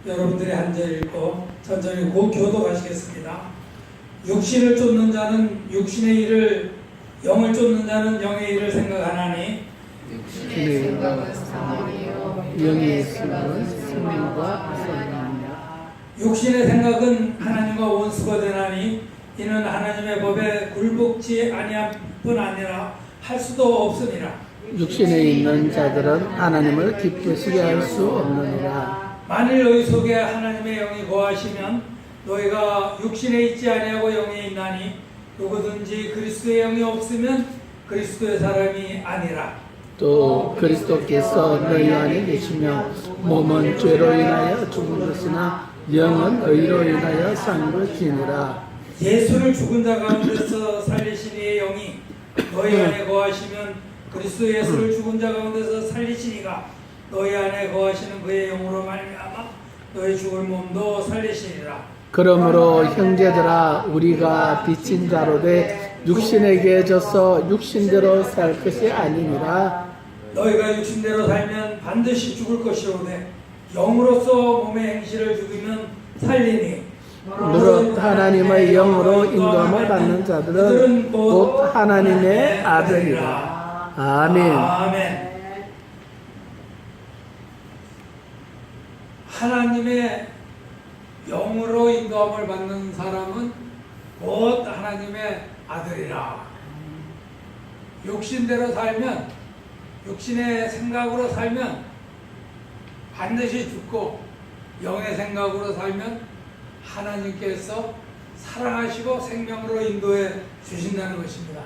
여러분들이 한 절 읽고 천천히 곧 교도가시겠습니다. 육신을 쫓는 자는 육신의 일을, 영을 쫓는 자는 영의 일을 생각하나니 육신의 생각은 사망이요 영의 생각은 생명과 생명이라. 육신의 생각은 하나님과 원수가 되나니 이는 하나님의 법에 굴복지 아니함 뿐 아니라 할 수도 없음이라. 육신에 있는 자들은 하나님을 기쁘시게 할 수 없느니라. 만일 너희 속에 하나님의 영이 거하시면 너희가 육신에 있지 아니하고 영에 있나니 누구든지 그리스도의 영이 없으면 그리스도의 사람이 아니라. 또 그리스도께서 너희 안에 계시며 몸은 죄로 인하여 죽은 것이나 영은 의로 인하여 산 것이니라. 예수를 죽은 자 가운데서 살리신 이의 영이 너희 안에 거하시면 그리스도 예수를 죽은 자 가운데서 살리시니가 너희 안에 거하시는 그의 영으로 말미암아 너희 죽을 몸도 살리시리라. 그러므로 형제들아 우리가 빚진 자로 돼 육신에게 져서 육신대로 살 것이 아니니라. 너희가 육신대로 살면 반드시 죽을 것이오되 영으로서 몸의 행실을 죽이면 살리니 무릇 하나님의 영으로 인도함을 받는 자들은 곧 하나님의 아들이라. 아멘. 아멘. 하나님의 영으로 인도함을 받는 사람은 곧 하나님의 아들이라. 육신대로 살면, 육신의 생각으로 살면 반드시 죽고, 영의 생각으로 살면 하나님께서 사랑하시고 생명으로 인도해 주신다는 것입니다.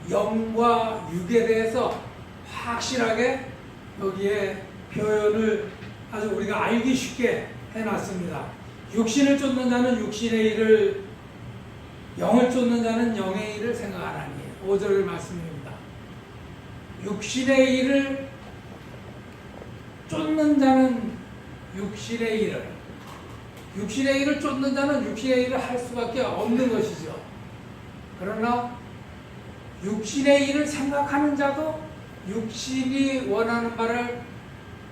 영과 육에 대해서 확실하게 여기에 표현을 아주 우리가 알기 쉽게 해놨습니다. 육신을 쫓는 자는 육신의 일을, 영을 쫓는 자는 영의 일을 생각하나니. 5절 말씀입니다. 육신의 일을 쫓는 자는 육신의 일을 쫓는 자는 육신의 일을 할 수밖에 없는 것이죠. 그러나 육신의 일을 생각하는 자도 육신이 원하는 바를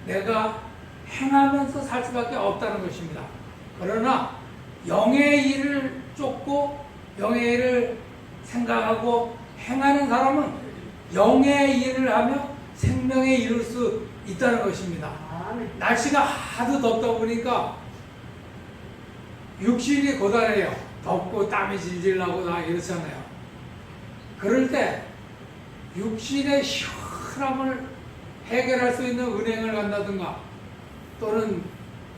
내가 행하면서 살 수밖에 없다는 것입니다. 그러나 영의 일을 쫓고 영의 일을 생각하고 행하는 사람은 영의 일을 하며 생명에 이룰 수 있다는 것입니다. 날씨가 하도 덥다 보니까 육신이 고단해요. 덥고 땀이 질질 나고 다 이렇잖아요. 그럴 때 육신의 시원함을 해결할 수 있는 은행을 간다든가 또는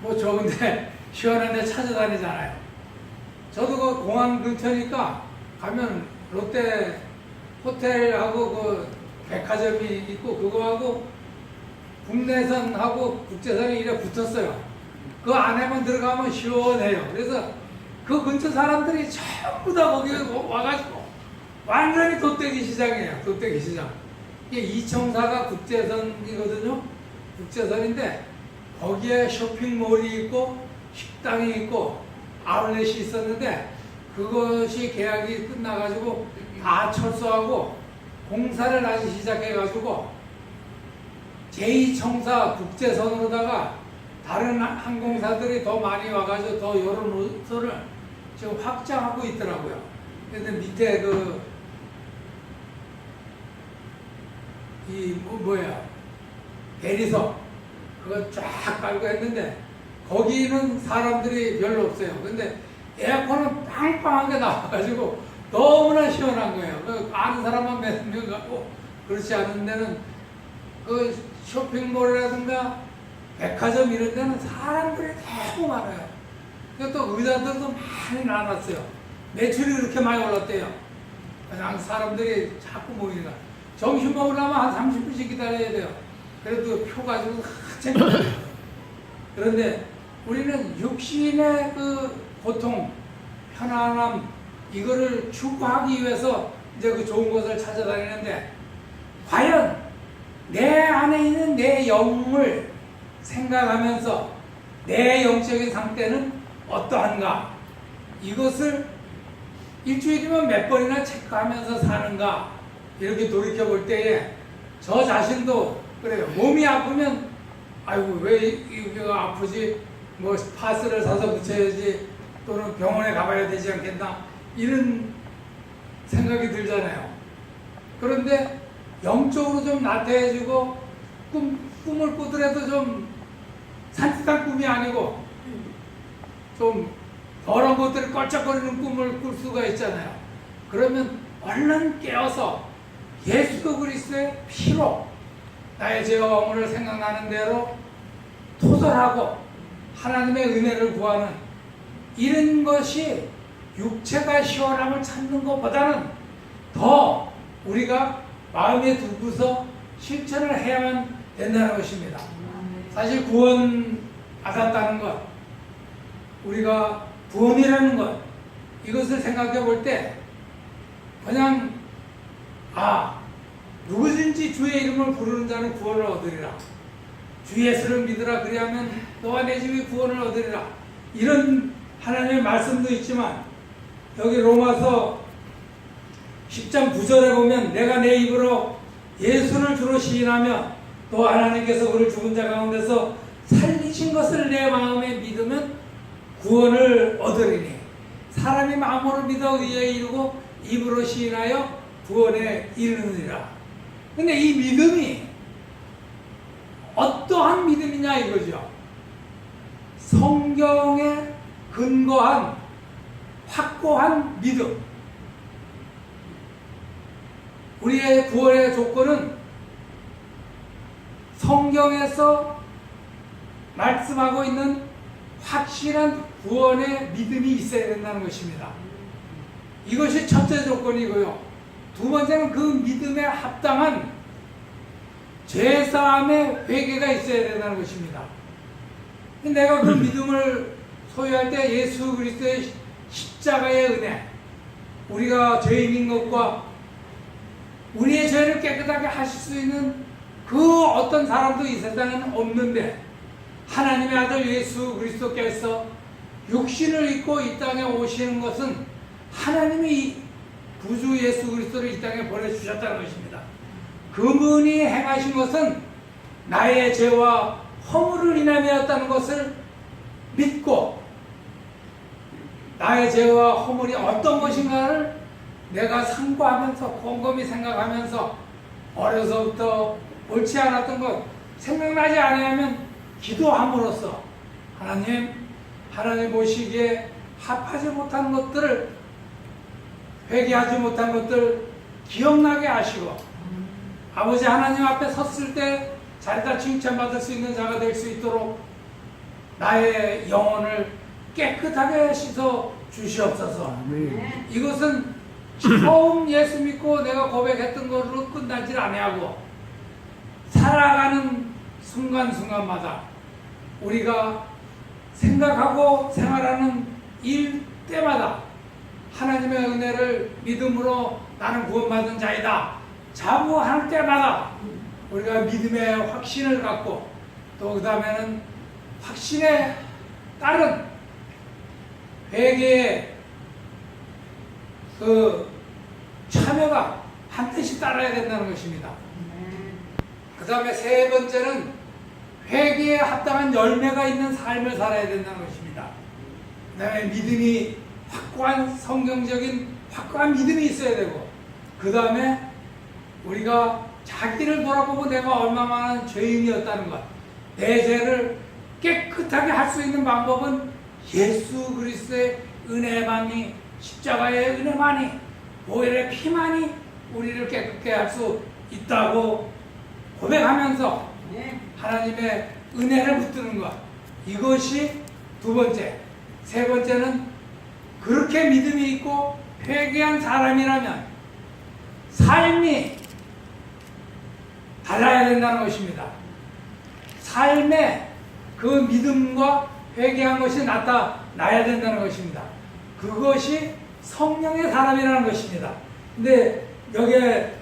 뭐 좋은데 시원한 데 찾아다니잖아요. 저도 그 공항 근처니까 가면 롯데 호텔하고 그 백화점이 있고 그거하고 국내선하고 국제선이 이래 붙었어요. 그 안에만 들어가면 시원해요. 그래서 그 근처 사람들이 전부 다 거기 와가지고 완전히 돗대기 시장이에요. 돗대기 시장. 이게 이청사가 국제선이거든요. 국제선인데 거기에 쇼핑몰이 있고 식당이 있고 아울렛이 있었는데 그것이 계약이 끝나가지고 다 철수하고 공사를 다시 시작해가지고 제2청사 국제선으로다가 다른 항공사들이 더 많이 와가지고 더 여러 노선을 지금 확장하고 있더라고요. 근데 밑에 대리석 그거 쫙 깔고 했는데 거기는 사람들이 별로 없어요. 근데 에어컨은 빵빵하게 나와가지고 너무나 시원한 거예요. 그 아는 사람만 몇 명 갖고 그렇지 않은 데는 그 쇼핑몰이라든가 백화점 이런 데는 사람들이 너무 많아요. 또 의자들도 많이 나눴어요. 매출이 그렇게 많이 올랐대요. 그냥 사람들이 자꾸 모이니까. 점심 먹으려면 한 30분씩 기다려야 돼요. 그래도 표 가지고 챙겨요. 그런데 우리는 육신의 그 고통, 편안함, 이거를 추구하기 위해서 이제 그 좋은 것을 찾아다니는데, 과연 내 안에 있는 내 영을 생각하면서 내 영적인 상태는 어떠한가? 이것을 일주일이면 몇 번이나 체크하면서 사는가? 이렇게 돌이켜볼 때에 저 자신도 그래요. 몸이 아프면 아이고 왜 이가 아프지? 뭐 파스를 사서 붙여야지 또는 병원에 가봐야 되지 않겠나 이런 생각이 들잖아요. 그런데 영적으로 좀 나태해지고 꿈을 꾸더라도 좀 산뜻한 꿈이 아니고 좀 더러운 것들이 껄쩍거리는 꿈을 꿀 수가 있잖아요. 그러면 얼른 깨어서 예수 그리스도의 피로 나의 죄와 허물을 생각나는 대로 토설하고 하나님의 은혜를 구하는 이런 것이 육체가 시원함을 찾는 것보다는 더 우리가 마음에 두고서 실천을 해야만 된다는 것입니다. 사실 구원 받았다는 것, 우리가 구원이라는 것, 이것을 생각해 볼 때 그냥 누구든지 주의 이름을 부르는 자는 구원을 얻으리라. 주 예수를 믿으라. 그리하면 너와 내 집이 구원을 얻으리라. 이런 하나님의 말씀도 있지만 여기 로마서 10장 9절에 보면 내가 내 입으로 예수를 주로 시인하며 또 하나님께서 그를 죽은 자 가운데서 살리신 것을 내 마음에 믿으면 구원을 얻으리니 사람이 마음으로 믿어 의에 이르고 입으로 시인하여 구원에 이르느니라. 근데 이 믿음이 어떠한 믿음이냐 이거죠. 성경에 근거한 확고한 믿음. 우리의 구원의 조건은 성경에서 말씀하고 있는 확실한 구원의 믿음이 있어야 된다는 것입니다. 이것이 첫째 조건이고요. 두 번째는 그 믿음에 합당한 죄사함의 회개가 있어야 된다는 것입니다. 내가 그 믿음을 소유할 때 예수 그리스도의 십자가의 은혜, 우리가 죄인인 것과 우리의 죄를 깨끗하게 하실 수 있는 그 어떤 사람도 이 세상에는 없는데 하나님의 아들 예수 그리스도께서 육신을 입고 이 땅에 오시는 것은 하나님이 구주 예수 그리스도를 이 땅에 보내주셨다는 것입니다. 그분이 행하신 것은 나의 죄와 허물을 인함이었다는 것을 믿고 나의 죄와 허물이 어떤 것인가를 내가 상고하면서 곰곰이 생각하면서 어려서부터 옳지 않았던 것 생각나지 않으면 기도함으로써 하나님 보시기에 합하지 못한 것들을 회개하지 못한 것들 기억나게 하시고 아버지 하나님 앞에 섰을 때 자리다 칭찬받을 수 있는 자가 될 수 있도록 나의 영혼을 깨끗하게 씻어 주시옵소서. 이것은 처음 예수 믿고 내가 고백했던 것으로 끝나질 아니하고 살아가는 순간순간마다 우리가 생각하고 생활하는 일 때마다 하나님의 은혜를 믿음으로 나는 구원받은 자이다 자부할 때마다 우리가 믿음의 확신을 갖고 또 그 다음에는 확신에 따른 회개의 그 참여가 반드시 따라야 된다는 것입니다. 그 다음에 세 번째는 회개에 합당한 열매가 있는 삶을 살아야 된다는 것입니다. 그 다음에 믿음이 확고한 성경적인 확고한 믿음이 있어야 되고 그 다음에 우리가 자기를 돌아보고 내가 얼마나 죄인이었다는 것, 내 죄를 깨끗하게 할 수 있는 방법은 예수 그리스도의 은혜만이, 십자가의 은혜만이, 보혈의 피만이 우리를 깨끗게 할 수 있다고 고백하면서 하나님의 은혜를 붙드는 것, 이것이 두 번째. 세 번째는 그렇게 믿음이 있고 회개한 사람이라면 삶이 달라야 된다는 것입니다. 삶에 그 믿음과 회개한 것이 나타나야 된다는 것입니다. 그것이 성령의 사람이라는 것입니다. 근데 여기에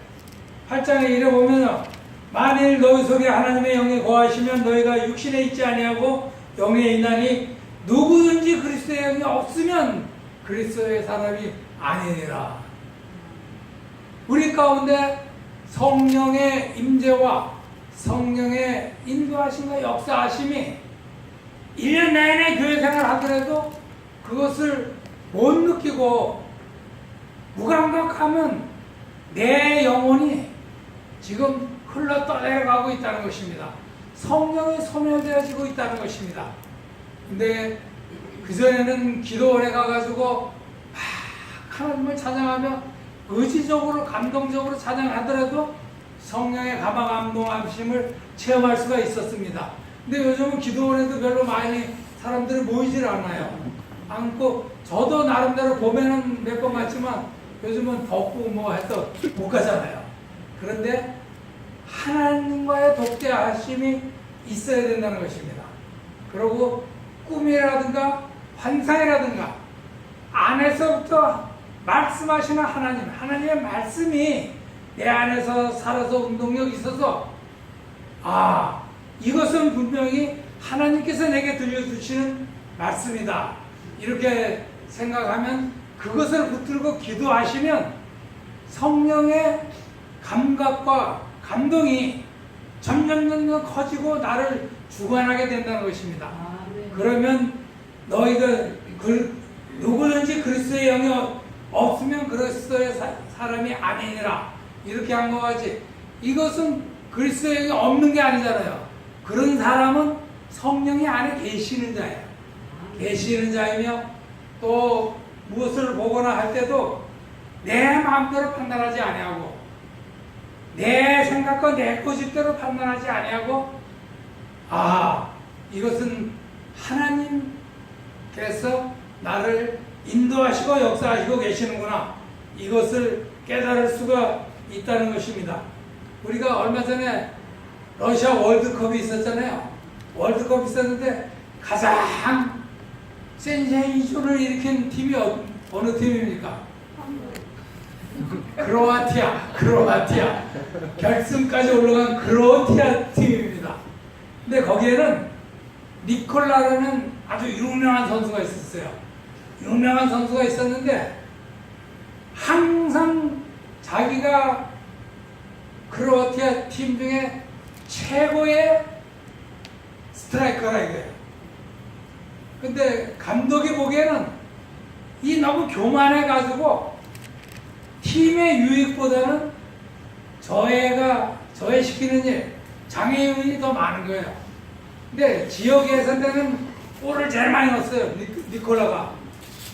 8장에 이래 보면 만일 너희 속에 하나님의 영이 거하시면 너희가 육신에 있지 아니하고 영에 있나니 누구든지 그리스도의 영이 없으면 그리스도의 사람이 아니니라. 우리 가운데 성령의 임재와 성령의 인도하심과 역사하심이 1년 내내 교회 생활 하더라도 그것을 못 느끼고 무감각하면 내 영혼이 지금 흘러 떠내려가고 있다는 것입니다. 성령이 소멸되어지고 있다는 것입니다. 근데 그전에는 기도원에 가가지고 막 하나님을 찬양하며 의지적으로 감동적으로 찬양하더라도 성령의 감동하심을 체험할 수가 있었습니다. 근데 요즘은 기도원에도 별로 많이 사람들이 모이질 않아요. 않고 저도 나름대로 봄에는 몇 번 갔지만 요즘은 덥고 뭐 해서 못 가잖아요. 그런데 하나님과의 독대하심이 있어야 된다는 것입니다. 그리고 꿈이라든가 환상이라든가 안에서부터 말씀하시는 하나님, 하나님의 말씀이 내 안에서 살아서 운동력이 있어서 이것은 분명히 하나님께서 내게 들려주시는 말씀이다. 이렇게 생각하면 그것을 붙들고 기도하시면 성령의 감각과 감동이 점점 커지고 나를 주관하게 된다는 것입니다. 그러면 너희가 누구든지 그리스도의 영이 없으면 그리스도의 사람이 아니니라. 이렇게 한 것 같이 이것은 그리스도의 영이 없는 게 아니잖아요. 그런 사람은 성령이 안에 계시는 자예요. 계시는 자이며 또 무엇을 보거나 할 때도 내 마음대로 판단하지 아니하고 내 생각과 내 고집대로 판단하지 아니하고 이것은 하나님께서 나를 인도하시고 역사하시고 계시는구나. 이것을 깨달을 수가 있다는 것입니다. 우리가 얼마 전에 러시아 월드컵이 있었잖아요. 월드컵이 있었는데 가장 센세이션을 일으킨 팀이 어느 팀입니까? 크로아티아. 결승까지 올라간 크로아티아 팀입니다. 근데 거기에는 니콜라라는 아주 유명한 선수가 있었어요. 유명한 선수가 있었는데 항상 자기가 크로아티아 팀 중에 최고의 스트라이커라 이거예요. 근데 감독이 보기에는 이 너무 교만해가지고 팀의 유익보다는 저애 시키는 일, 장애인이 더 많은 거예요. 근데 지역 예선대는 골을 제일 많이 넣었어요. 니콜라가.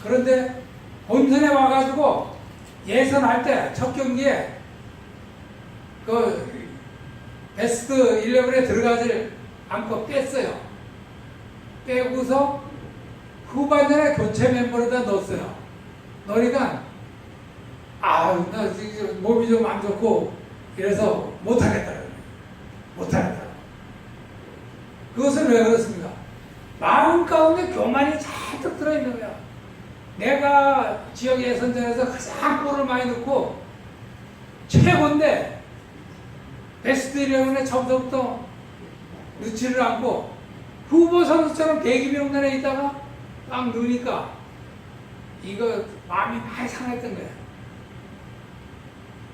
그런데 본선에 와가지고 예선할 때 첫 경기에 그 베스트 11에 들어가지 않고 뺐어요. 빼고서 후반전에 교체 멤버로다 넣었어요. 넣으니까 나 지금 몸이 좀 안 좋고 이래서 못하겠다. 그것은 왜 그렇습니까? 마음 가운데 교만이 잔뜩 들어있는 거야. 내가 지역 예선전에서 가장 골을 많이 넣고 최고인데 베스트 11에 처음부터 넣지를 않고 후보 선수처럼 대기명단에 있다가 딱 넣으니까 이거 마음이 많이 상했던 거야.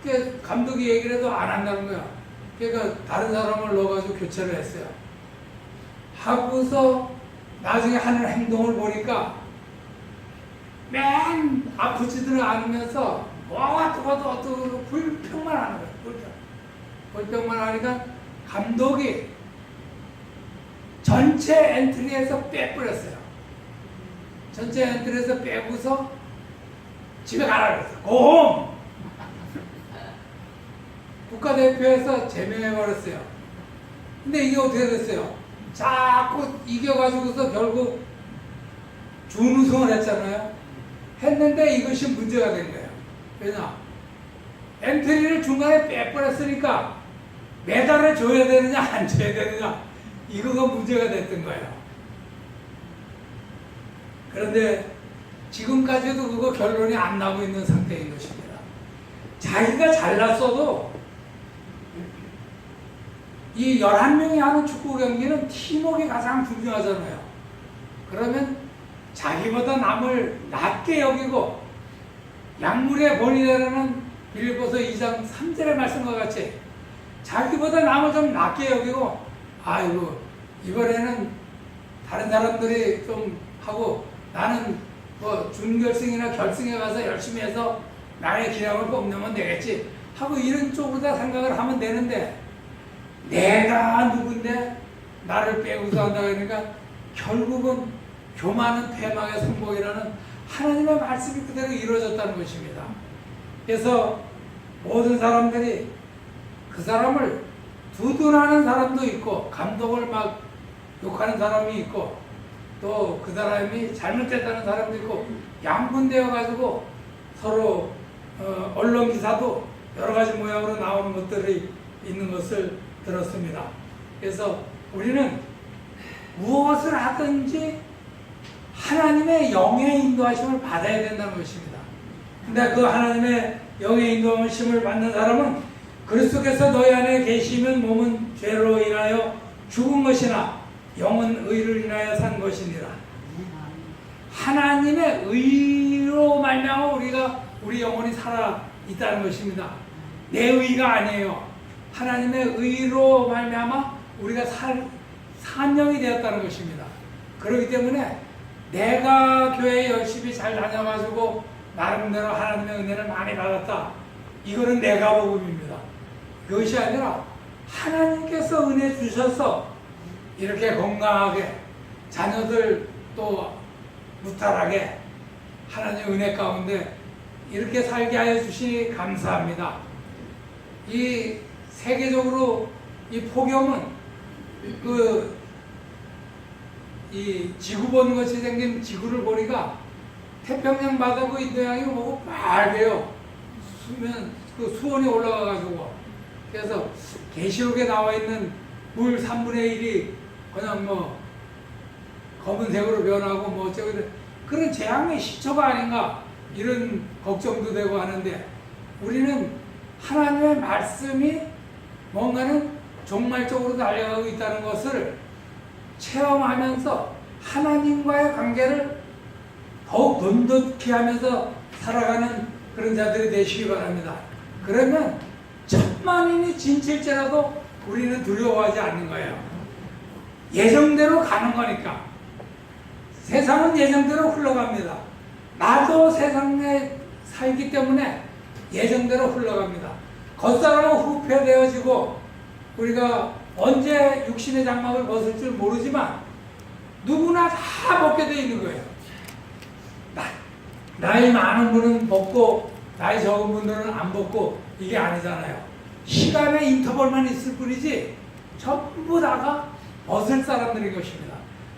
그러니까 감독이 얘기를 해도 안 한다는 거야. 그러니까 다른 사람을 넣어가지고 교체를 했어요. 하고서 나중에 하는 행동을 보니까 맨 아프지들을 않으면서 어떠고 불평만 하는 거야. 불평만 하니까 감독이 전체 엔트리에서 빼버렸어요. 전체 엔트리에서 빼고서 집에 가라 그랬어요. 고홈! 국가대표에서 제명해버렸어요. 근데 이게 어떻게 됐어요? 자꾸 이겨가지고서 결국 준우승을 했잖아요. 했는데 이것이 문제가 된 거예요. 왜냐? 엔트리를 중간에 빼버렸으니까 메달을 줘야 되느냐 안 줘야 되느냐 이거가 문제가 됐던 거예요. 그런데 지금까지도 그거 결론이 안 나고 있는 상태인 것입니다. 자기가 잘났어도 이 11명이 하는 축구 경기는 팀워크가 가장 중요하잖아요. 그러면 자기보다 남을 낮게 여기고 약물의 본이라는 빌립보서 2장 3절의 말씀과 같이 자기보다 남을 좀 낮게 여기고 아이고 이번에는 다른 사람들이 좀 하고 나는 뭐 준결승이나 결승에 가서 열심히 해서 나의 기량을 뽐내면 되겠지 하고 이런 쪽으로 다 생각을 하면 되는데 내가 누군데 나를 빼고서 한다 그러니까 결국은 교만은 패망의 성공이라는 하나님의 말씀이 그대로 이루어졌다는 것입니다. 그래서 모든 사람들이 그 사람을 두둔하는 사람도 있고 감독을 막 욕하는 사람이 있고 또 그 사람이 잘못됐다는 사람도 있고 양분되어 가지고 서로 언론 기사도 여러 가지 모양으로 나오는 것들이 있는 것을 들었습니다. 그래서 우리는 무엇을 하든지 하나님의 영의 인도하심을 받아야 된다는 것입니다. 근데 그 하나님의 영의 인도하심을 받는 사람은 그리스도께서 너희 안에 계시면 몸은 죄로 인하여 죽은 것이나 영은 의를 인하여 산 것이니라. 하나님의 의로 말미암아 우리 영혼이 살아 있다는 것입니다. 내 의가 아니에요. 하나님의 의로 말미암아 우리가 산 영이 되었다는 것입니다. 그렇기 때문에 내가 교회에 열심히 잘 다녀가지고 나름대로 하나님의 은혜를 많이 받았다. 이거는 내가 복음입니다. 그것이 아니라 하나님께서 은혜 주셔서 이렇게 건강하게 자녀들 또 무탈하게 하나님의 은혜 가운데 이렇게 살게 하여 주시니 감사합니다. 이 세계적으로 이 폭염은 이 지구 보는 것이 생긴 지구를 보니까 태평양 바다고 인도양이 보고 빨개요. 수온이 올라가가지고. 그래서 계시록에 나와 있는 물 3분의 1이 그냥 뭐 검은색으로 변하고 뭐 어쩌고 그런 재앙의 시초가 아닌가 이런 걱정도 되고 하는데 우리는 하나님의 말씀이 뭔가는 종말적으로 달려가고 있다는 것을 체험하면서 하나님과의 관계를 더욱 돈독히 하면서 살아가는 그런 자들이 되시기 바랍니다. 그러면 천만인이 진칠지라도 우리는 두려워하지 않는 거예요. 예정대로 가는 거니까. 세상은 예정대로 흘러갑니다. 나도 세상에 살기 때문에 예정대로 흘러갑니다. 겉사람은 후패되어지고 우리가 언제 육신의 장막을 벗을 줄 모르지만 누구나 다 벗게 되어 있는 거예요. 나이 많은 분은 벗고 나이 적은 분들은 안 벗고 이게 아니잖아요. 시간의 인터벌만 있을 뿐이지 전부 다가 벗을 사람들인 것입니다.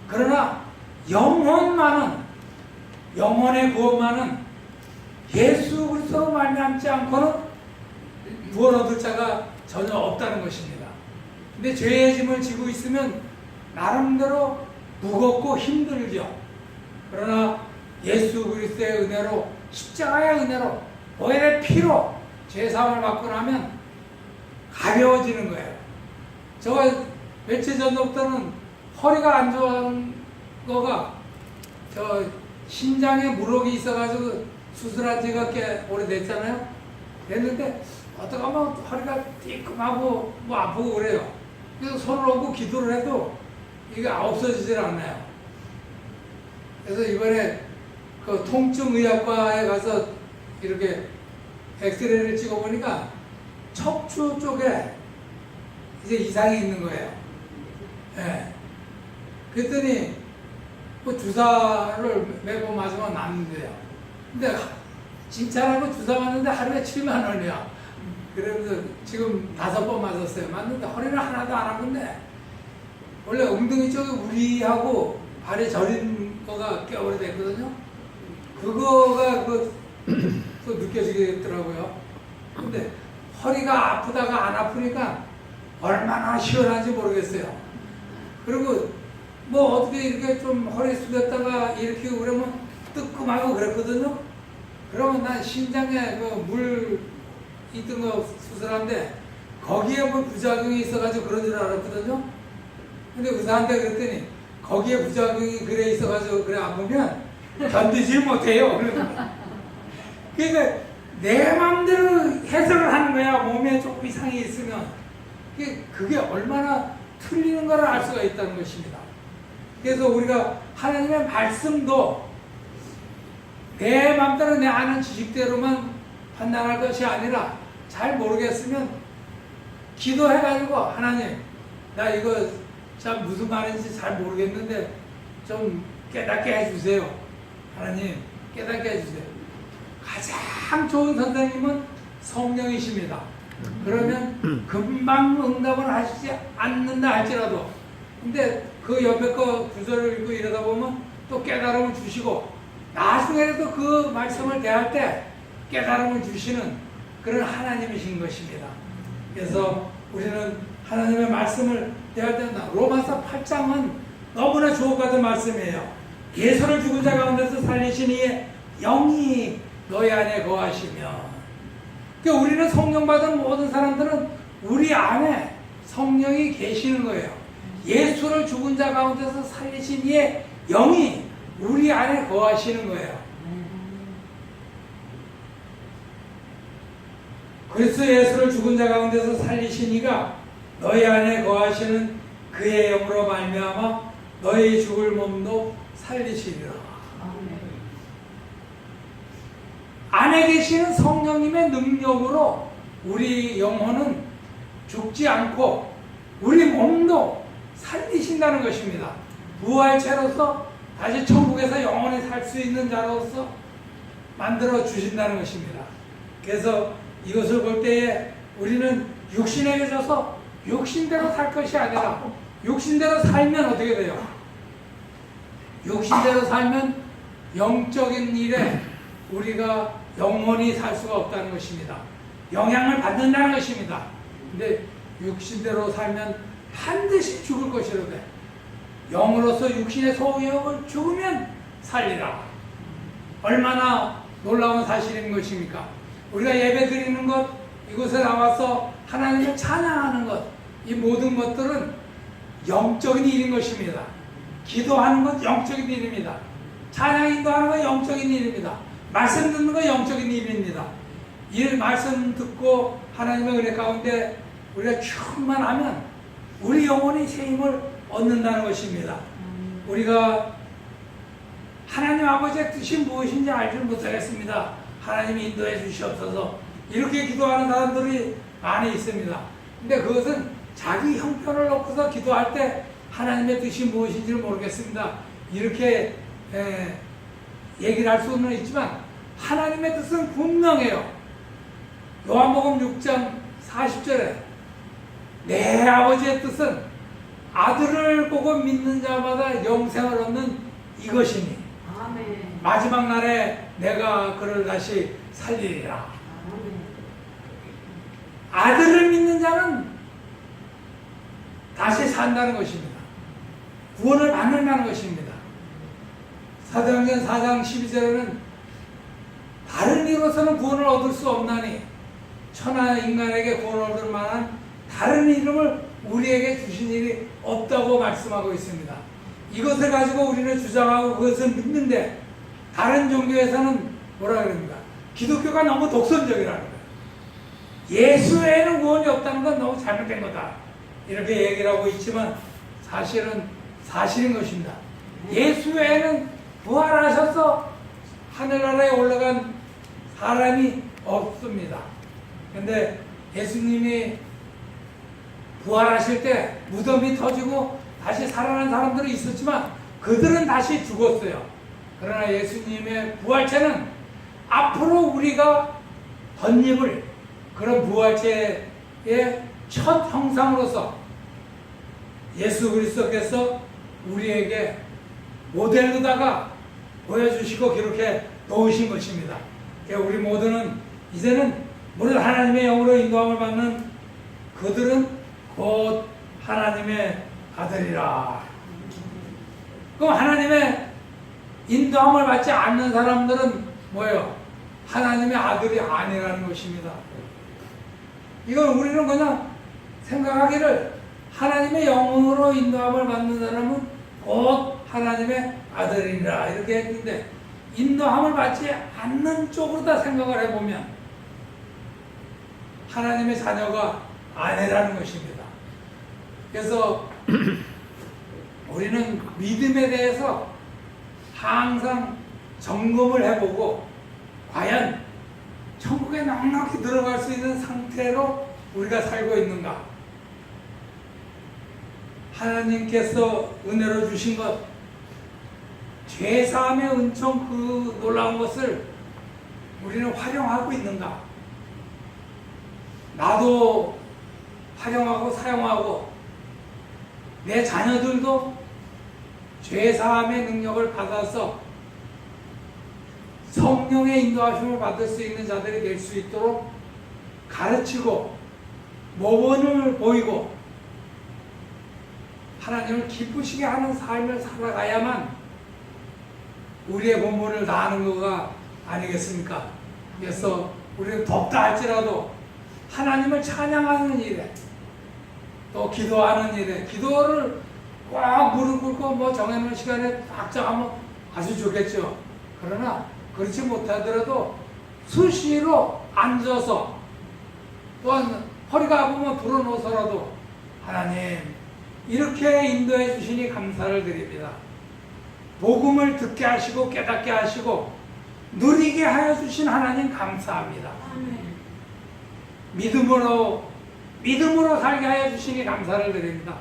그러나 영혼의 구원만은 예수 그리스도로 말미암지 않고는 구원 얻을 자가 전혀 없다는 것입니다. 근데 죄의 짐을 지고 있으면 나름대로 무겁고 힘들죠. 그러나 예수 그리스도의 은혜로 십자가의 은혜로 보혈의 피로 죄사함을 받고 나면 가벼워지는 거예요. 제가 며칠 전부터는 허리가 안 좋은 거가 저 심장에 물혹이 있어가지고 수술한 지가 꽤 오래됐잖아요. 됐는데 어떻게 하면 허리가 띠끔하고 뭐 아프고 그래요. 그래서 손을 얹고 기도를 해도 이게 없어지질 않아요. 그래서 이번에 그 통증의학과에 가서 이렇게 엑스레이를 찍어보니까 척추 쪽에 이제 이상이 있는 거예요. 예. 그랬더니 그 주사를 매번 맞으면 낫는데요. 근데 진찰하고 주사 맞는데 하루에 7만 원이야. 그래서 지금 5번 맞았어요. 맞는데 허리는 하나도 안 아픈데 원래 엉덩이 쪽에 우리하고 발이 저린 거가 꽤 오래됐거든요. 그거가 또 느껴지겠더라고요. 근데 허리가 아프다가 안 아프니까 얼마나 시원한지 모르겠어요. 그리고 뭐 어떻게 이렇게 좀 허리 숙였다가 일으키고 그러면 뜨끔하고 그랬거든요. 그러면 난 심장에 그 물 있던 거 수술한데 거기에 뭐 부작용이 있어가지고 그런 줄 알았거든요. 근데 의사한테 그랬더니 거기에 부작용이 그래 있어가지고 그래 아프면 견디지 못해요. 그러니까 내 마음대로 해석을 하는 거야. 몸에 조금 이상이 있으면 그게 얼마나 틀리는 걸 알 수가 있다는 것입니다. 그래서 우리가 하나님의 말씀도 내 마음대로 내 아는 지식대로만 판단할 것이 아니라 잘 모르겠으면 기도해가지고 하나님 나 이거 참 무슨 말인지 잘 모르겠는데 좀 깨닫게 해주세요. 하나님 깨닫게 해주세요. 가장 좋은 선생님은 성령이십니다. 그러면 금방 응답을 하시지 않는다 할지라도 근데 그 옆에 거 구절을 읽고 이러다 보면 또 깨달음을 주시고 나중에라도 그 말씀을 대할 때 깨달음을 주시는 그런 하나님이신 것입니다. 그래서 우리는 하나님의 말씀을 대할 때 로마서 8장은 너무나 주옥같은 말씀이에요. 예수를 죽은 자 가운데서 살리신 이의 영이 너희 안에 거하시며 그러니까 우리는 성령 받은 모든 사람들은 우리 안에 성령이 계시는 거예요. 예수를 죽은 자 가운데서 살리신 이의 영이 우리 안에 거하시는 거예요. 그리스도 예수를 죽은 자 가운데서 살리신 이가 너희 안에 거하시는 그의 영으로 말미암아 너희 죽을 몸도 살리시리라. 안에 계시는 성령님의 능력으로 우리 영혼은 죽지 않고 우리 몸도 살리신다는 것입니다. 부활체로서 다시 천국에서 영원히 살 수 있는 자로서 만들어 주신다는 것입니다. 그래서 이것을 볼 때에 우리는 육신에게 져서 육신대로 살 것이 아니라 육신대로 살면 어떻게 돼요? 육신대로 살면 영적인 일에 우리가 영원히 살 수가 없다는 것입니다. 영향을 받는다는 것입니다. 근데 육신대로 살면 반드시 죽을 것이로되 영으로서 육신의 소유욕을 죽으면 살리라. 얼마나 놀라운 사실인 것입니까? 우리가 예배 드리는 것, 이곳에 나와서 하나님을 찬양하는 것, 이 모든 것들은 영적인 일인 것입니다. 기도하는 것 영적인 일입니다. 찬양 인도하는 것 영적인 일입니다. 말씀 듣는 것 영적인 일입니다. 이 말씀 듣고 하나님의 은혜 가운데 우리가 충만하면 우리 영혼이 새 힘을 얻는다는 것입니다. 우리가 하나님 아버지의 뜻이 무엇인지 알지 못하겠습니다. 하나님이 인도해 주시옵소서. 이렇게 기도하는 사람들이 많이 있습니다. 근데 그것은 자기 형편을 놓고서 기도할 때 하나님의 뜻이 무엇인지를 모르겠습니다. 이렇게 얘기를 할 수는 있지만 하나님의 뜻은 분명해요. 요한복음 6장 40절에 내 아버지의 뜻은 아들을 보고 믿는 자마다 영생을 얻는 이것이니 아멘. 마지막 날에 내가 그를 다시 살리리라. 아들을 믿는 자는 다시 산다는 것입니다. 구원을 받는다는 것입니다. 사도행전 4장 12절에는 다른 이로서는 구원을 얻을 수 없나니 천하 인간에게 구원을 얻을 만한 다른 이름을 우리에게 주신 일이 없다고 말씀하고 있습니다. 이것을 가지고 우리는 주장하고 그것을 믿는데 다른 종교에서는 뭐라 그럽니까? 기독교가 너무 독선적이라는 거예요. 예수 외에는 구원이 없다는 건 너무 잘못된 거다. 이렇게 얘기를 하고 있지만 사실은 사실인 것입니다. 예수 외에는 부활하셔서 하늘나라에 올라간 사람이 없습니다. 근데 예수님이 부활하실 때 무덤이 터지고 다시 살아난 사람들이 있었지만 그들은 다시 죽었어요. 그러나 예수님의 부활체는 앞으로 우리가 덧입을 그런 부활체의 첫 형상으로서 예수 그리스도께서 우리에게 모델로다가 보여주시고 기록해 놓으신 것입니다. 그러니까 우리 모두는 이제는 무릇 하나님의 영으로 인도함을 받는 그들은 곧 하나님의 아들이라. 그럼 하나님의 인도함을 받지 않는 사람들은 뭐예요? 하나님의 아들이 아니라는 것입니다. 이건 우리는 그냥 생각하기를 하나님의 영으로 인도함을 받는 사람은 곧 하나님의 아들이라 이렇게 했는데 인도함을 받지 않는 쪽으로 다 생각을 해보면 하나님의 자녀가 아니라는 것입니다. 그래서 우리는 믿음에 대해서 항상 점검을 해보고 과연 천국에 넉넉히 들어갈 수 있는 상태로 우리가 살고 있는가? 하나님께서 은혜로 주신 것, 죄사함의 은총 그 놀라운 것을 우리는 활용하고 있는가? 나도 활용하고 사용하고 내 자녀들도 죄사함의 능력을 받아서 성령의 인도하심을 받을 수 있는 자들이 될 수 있도록 가르치고 모범을 보이고 하나님을 기쁘시게 하는 삶을 살아가야만 우리의 본분을 다하는 거가 아니겠습니까? 그래서 우리는 덥다 할지라도 하나님을 찬양하는 일에 또 기도하는 일에 기도를 꽉 무릎 꿇고 뭐 정해놓은 시간에 딱정하면 아주 좋겠죠. 그러나 그렇지 못하더라도 수시로 앉아서 또한 허리가 아프면 불어넣어서라도 하나님 이렇게 인도해 주시니 감사를 드립니다. 복음을 듣게 하시고 깨닫게 하시고 누리게 하여 주신 하나님 감사합니다. 믿음으로 살게 하여 주시니 감사를 드립니다.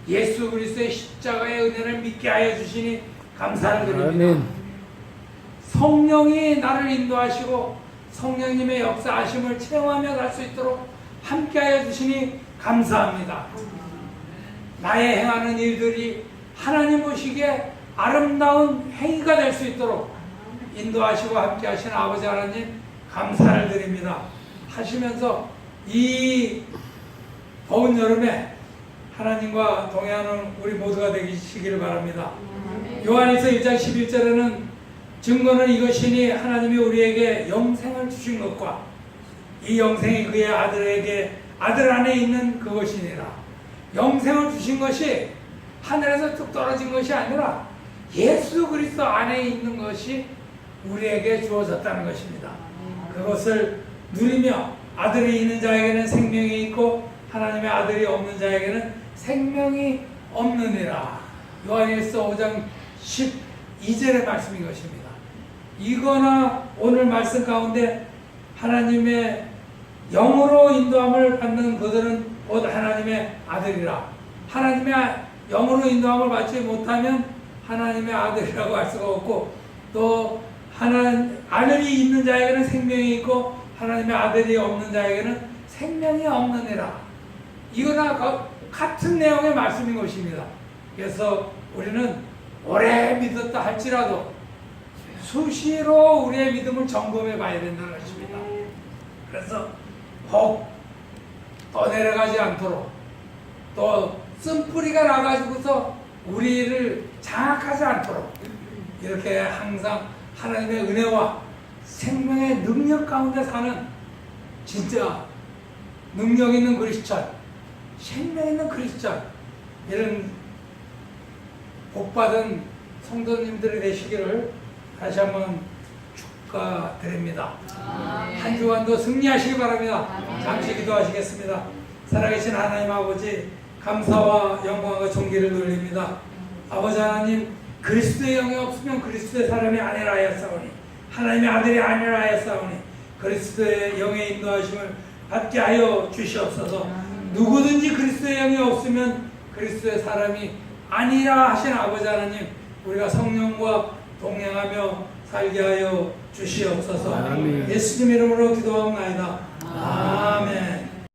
예수 그리스도의 십자가의 은혜를 믿게 하여 주시니 감사를 드립니다. 아멘. 성령이 나를 인도하시고 성령님의 역사하심을 체험하며 갈 수 있도록 함께 하여 주시니 감사합니다. 나의 행하는 일들이 하나님 보시기에 아름다운 행위가 될 수 있도록 인도하시고 함께 하시는 아버지 하나님 감사를 드립니다. 하시면서 이 더운 여름에 하나님과 동행하는 우리 모두가 되시기를 바랍니다. 요한일서 1장 11절에는 증거는 이것이니 하나님이 우리에게 영생을 주신 것과 이 영생이 그의 아들 안에 있는 그것이니라. 영생을 주신 것이 하늘에서 뚝 떨어진 것이 아니라 예수 그리스도 안에 있는 것이 우리에게 주어졌다는 것입니다. 그것을 누리며 아들이 있는 자에게는 생명이 있고 하나님의 아들이 없는 자에게는 생명이 없느니라. 요한일서 5장 12절의 말씀인 것입니다. 이거나 오늘 말씀 가운데 하나님의 영으로 인도함을 받는 그들은 곧 하나님의 아들이라. 하나님의 영으로 인도함을 받지 못하면 하나님의 아들이라고 할 수가 없고 또 아들이 있는 자에게는 생명이 있고 하나님의 아들이 없는 자에게는 생명이 없느니라. 이거나 같은 내용의 말씀인 것입니다. 그래서 우리는 오래 믿었다 할지라도 수시로 우리의 믿음을 점검해 봐야 된다는 것입니다. 그래서 혹 떠내려가지 않도록 또 쓴뿌리가 나가지고서 우리를 장악하지 않도록 이렇게 항상 하나님의 은혜와 생명의 능력 가운데 사는 진짜 능력 있는 크리스찬, 생명 있는 크리스찬, 이런 복받은 성도님들이 되시기를 다시 한번 축하드립니다. 한 주간도 승리하시기 바랍니다. 잠시 기도하시겠습니다. 살아계신 하나님 아버지, 감사와 영광과 존귀를 돌립니다. 아버지 하나님, 그리스도의 영이 없으면 그리스도의 사람이 아니라 하였사오니, 하나님의 아들이 아니라 하였사오니, 그리스도의 영의 인도하심을 받게 하여 주시옵소서. 누구든지 그리스도의 영이 없으면 그리스도의 사람이 아니라 하신 아버지 하나님, 우리가 성령과 동행하며 살게 하여 주시옵소서. 아멘. 예수님 이름으로 기도하옵나이다.